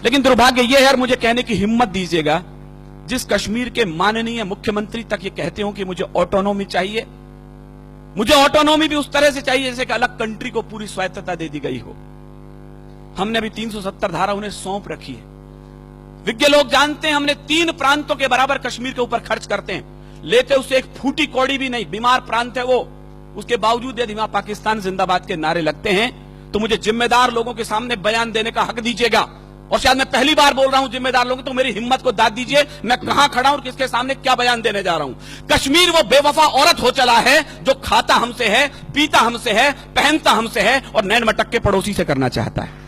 लेकिन दुर्भाग्य यह है, और मुझे कहने की हिम्मत दीजिएगा, जिस कश्मीर के माननीय मुख्यमंत्री तक ये कहते हो कि मुझे ऑटोनॉमी चाहिए, मुझे ऑटोनॉमी भी उस तरह से चाहिए जैसे कि अलग कंट्री को पूरी स्वायत्तता दे दी गई हो। हमने अभी 370 धारा उन्हें सौंप रखी है। विज्ञ लोग जानते हैं हमने 3 प्रांतों के बराबर कश्मीर के ऊपर खर्च करते हैं, लेते उसे एक फूटी कौड़ी भी नहीं। बीमार प्रांत है वो, उसके बावजूद यदि वहां पाकिस्तान जिंदाबाद के नारे लगते हैं तो मुझे जिम्मेदार लोगों के सामने बयान देने का हक दीजिएगा। और शायद मैं पहली बार बोल रहा हूं जिम्मेदार लोगों, तो मेरी हिम्मत को दाद दीजिए, मैं कहां खड़ा हूं और किसके सामने क्या बयान देने जा रहा हूं। कश्मीर वो बेवफा औरत हो चला है जो खाता हमसे है, पीता हमसे है, पहनता हमसे है और नैन मटक के पड़ोसी से करना चाहता है।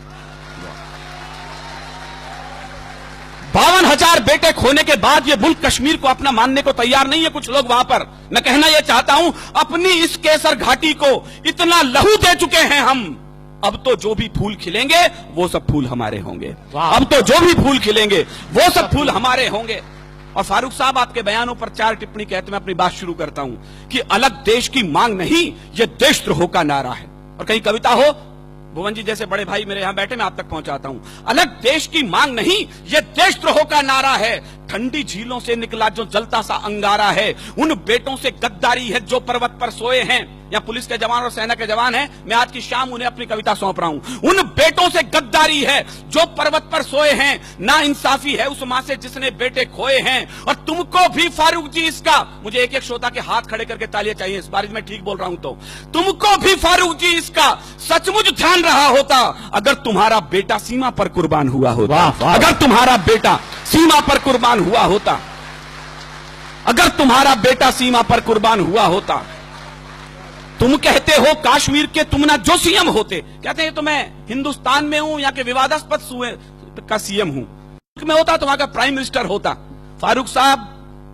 52,000 बेटे खोने के बाद ये मुल्क कश्मीर को अपना मानने को तैयार नहीं है कुछ लोग वहां पर। मैं कहना यह चाहता हूं, अपनी इस केसर घाटी को इतना लहू दे चुके हैं हम, अब तो जो भी फूल खिलेंगे वो सब फूल हमारे होंगे। अब तो जो भी फूल खिलेंगे वो सब फूल हमारे होंगे। और फारूक साहब, आपके बयानों पर 4 टिप्पणी कहते मैं अपनी बात शुरू करता हूं कि अलग देश की मांग नहीं, यह देशद्रोह का नारा है। और कहीं कविता हो, भुवन जी जैसे बड़े भाई मेरे यहां बैठे, मैं आप तक पहुंचाता हूं। अलग देश की मांग नहीं, यह देशद्रोह का नारा है। ठंडी झीलों से निकला जो जलता सा अंगारा है, उन बेटों से गद्दारी है जो पर्वत पर सोए हैं। या पुलिस के जवान और सेना के जवान हैं, मैं आज की शाम उन्हें अपनी कविता सौंप रहा हूं। उन बेटों से गद्दारी है जो पर्वत पर सोए हैं, ना इंसाफी है उस मां से जिसने बेटे खोए हैं। और तुमको भी फारूक जी इसका, मुझे एक एक श्रोता के हाथ खड़े करके तालियां चाहिए इस बार मैं ठीक बोल रहा हूं तो, तुमको भी फारूक जी इसका सचमुच ध्यान रहा होता अगर तुम्हारा बेटा सीमा पर कुर्बान हुआ होता। अगर तुम्हारा बेटा सीमा पर कुर्बान हुआ होता, अगर तुम्हारा बेटा सीमा पर कुर्बान हुआ होता। तुम कहते हो कश्मीर के तुम ना जो सीएम होते, कहते हैं तो मैं हिंदुस्तान में हूं, यहाँ के विवादास्पद का सीएम हूं, में होता तो वहां का प्राइम मिनिस्टर होता। फारूक साहब,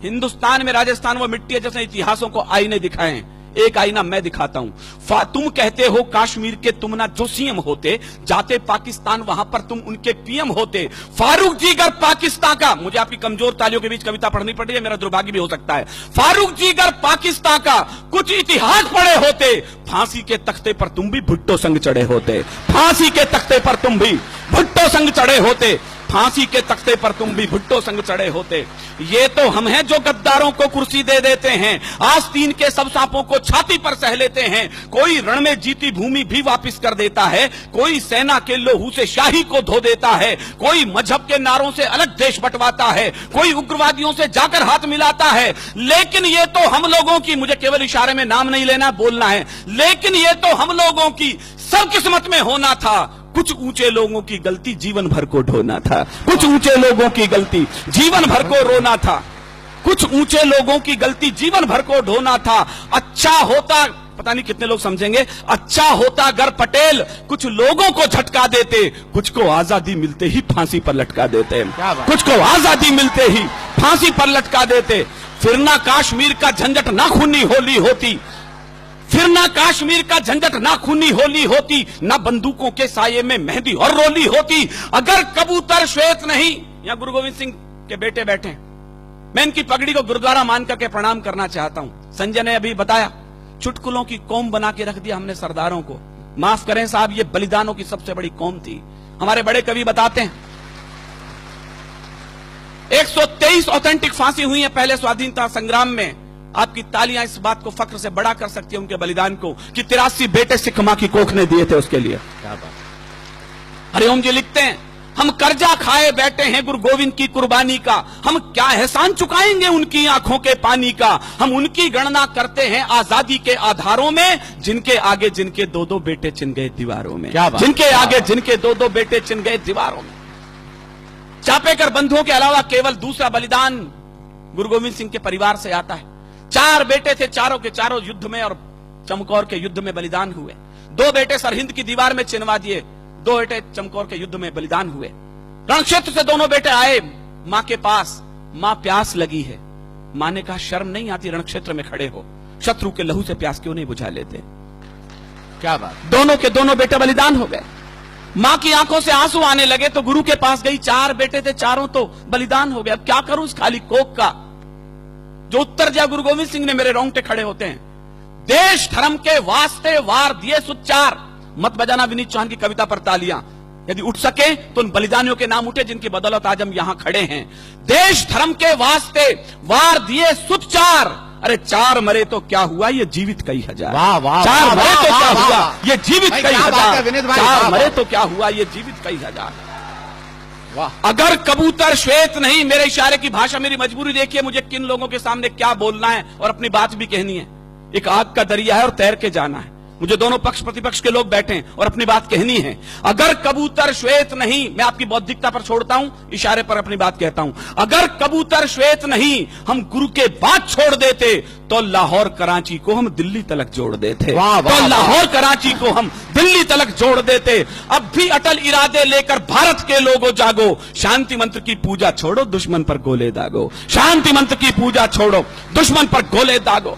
हिंदुस्तान में राजस्थान वो मिट्टी है जिसने इतिहासों को आईने दिखाए हैं, एक आईना मैं दिखाता हूं। तुम कहते हो कश्मीर के तुम ना जो सीएम होते, जाते पाकिस्तान वहां पर तुम उनके पीएम होते। फारूक जी अगर पाकिस्तान का, मुझे आपकी कमजोर तालियों के बीच कविता पढ़नी पड़ रही है, मेरा दुर्भाग्य भी हो सकता है। फारूक जी अगर पाकिस्तान का कुछ इतिहास पढ़े होते, फांसी के तख्ते पर तुम भी भुट्टो संग चढ़े होते। फांसी के तख्ते पर तुम भी भुट्टो संग चढ़े होते। फांसी के तख्ते पर तुम भी भुट्टो संग चढ़े होते। ये तो हम हैं जो गद्दारों को कुर्सी दे देते हैं, आस्तीन के सब सांपों को छाती पर सह लेते हैं। कोई रण में जीती भूमि भी वापस कर देता है, कोई सेना के लोहू से शाही को धो देता है, कोई मजहब के नारों से अलग देश बंटवाता है, कोई उग्रवादियों से जाकर हाथ मिलाता है। लेकिन ये तो हम लोगों की, मुझे केवल इशारे में नाम नहीं लेना, बोलना है, लेकिन ये तो हम लोगों की सब किस्मत में होना था। कुछ ऊंचे लोगों की गलती जीवन भर को ढोना था, कुछ ऊंचे लोगों की गलती जीवन भर को रोना था, कुछ ऊंचे लोगों की गलती जीवन भर को ढोना था। अच्छा होता, पता नहीं कितने लोग समझेंगे, अच्छा होता अगर पटेल कुछ लोगों को झटका देते, कुछ को आजादी मिलते ही फांसी पर लटका देते, कुछ को आजादी मिलते ही फांसी पर लटका देते। फिर ना कश्मीर का झंझट ना खूनी होली होती, फिर ना कश्मीर का झंझट ना खूनी होली होती, ना बंदूकों के साये में मेहंदी और रोली होती। अगर कबूतर श्वेत नहीं, यहां गुरु गोविंद सिंह के बेटे बैठे, मैं इनकी पगड़ी को गुरुद्वारा मान करके प्रणाम करना चाहता हूं। संजय ने अभी बताया, चुटकुलों की कौम बना के रख दिया हमने सरदारों को। माफ करें साहब, ये बलिदानों की सबसे बड़ी कौम थी। हमारे बड़े कवि बताते हैं 123 ऑथेंटिक फांसी हुई है पहले स्वाधीनता संग्राम में। आपकी तालियां इस बात को फख्र से बड़ा कर सकती है उनके बलिदान को कि 83 बेटे सिख मां की कोख ने दिए थे उसके लिए। क्या बात। हरिओम जी लिखते हैं, हम कर्जा खाए बैठे हैं गुरु गोविंद की कुर्बानी का, हम क्या एहसान चुकाएंगे उनकी आंखों के पानी का। हम उनकी गणना करते हैं आजादी के आधारों में, जिनके आगे जिनके 2-2 बेटे चिन गए दीवारों में, जिनके आगे जिनके 2-2 बेटे चिन गए दीवारों में। चापेकर बंधुओं के अलावा केवल दूसरा बलिदान गुरु गोविंद सिंह के परिवार से आता है। 4 बेटे थे, चारों के चारों युद्ध में और चमकौर के युद्ध में बलिदान हुए। 2 बेटे सरहिंद की दीवार में चिनवा दिए, 2 बेटे चमकौर के युद्ध में बलिदान हुए। रणक्षेत्र से दोनों बेटे आए मां के पास, मां प्यास लगी है। मां ने कहा शर्म नहीं आती रणक्षेत्र में खड़े हो, शत्रु के लहू से प्यास क्यों नहीं बुझा लेते। क्या बात। दोनों के दोनों बेटे बलिदान हो गए। मां की आंखों से आंसू आने लगे तो गुरु के पास गई, 4 बेटे थे, चारों तो बलिदान हो गए, अब क्या करूं इस खाली कोख का। जो उत्तर दिया गुरु गोविंद सिंह ने, मेरे रोंगटे खड़े होते हैं। देश धर्म के वास्ते वार दिए सुच्चार, मत बजाना विनीत चौहान की कविता पर तालियां। यदि उठ सके तो उन बलिदानियों के नाम उठे जिनकी बदौलत आज हम यहां खड़े हैं। देश धर्म के वास्ते वार दिए सुत चार, अरे चार मरे तो क्या हुआ, ये जीवित कई हजार। वाह वाह, चार मरे तो क्या हुआ, ये जीवित भाई, कई क्या बात है विनीत हजार। भाई, चार वाह, मरे वाह। तो क्या हुआ, ये जीवित कई हजार। वाह। अगर कबूतर श्वेत नहीं, मेरे इशारे की भाषा, मेरी मजबूरी देखिए मुझे किन लोगों के सामने क्या बोलना है और अपनी बात भी कहनी है। एक आग का दरिया है और तैर के जाना है। मुझे दोनों पक्ष प्रतिपक्ष के लोग बैठे हैं और अपनी बात कहनी है। अगर कबूतर श्वेत नहीं, मैं आपकी बौद्धिकता पर छोड़ता हूं, इशारे पर अपनी बात कहता हूं। अगर कबूतर श्वेत नहीं, हम गुरु के बात छोड़ देते तो लाहौर कराची को हम दिल्ली तलक जोड़ देते। वाह, वाह, तो लाहौर कराची को हम दिल्ली तलक जोड़ देते। अब भी अटल इरादे लेकर भारत के लोगों जागो, शांति मंत्र की पूजा छोड़ो, दुश्मन पर गोले दागो। शांति मंत्र की पूजा छोड़ो, दुश्मन पर गोले दागो।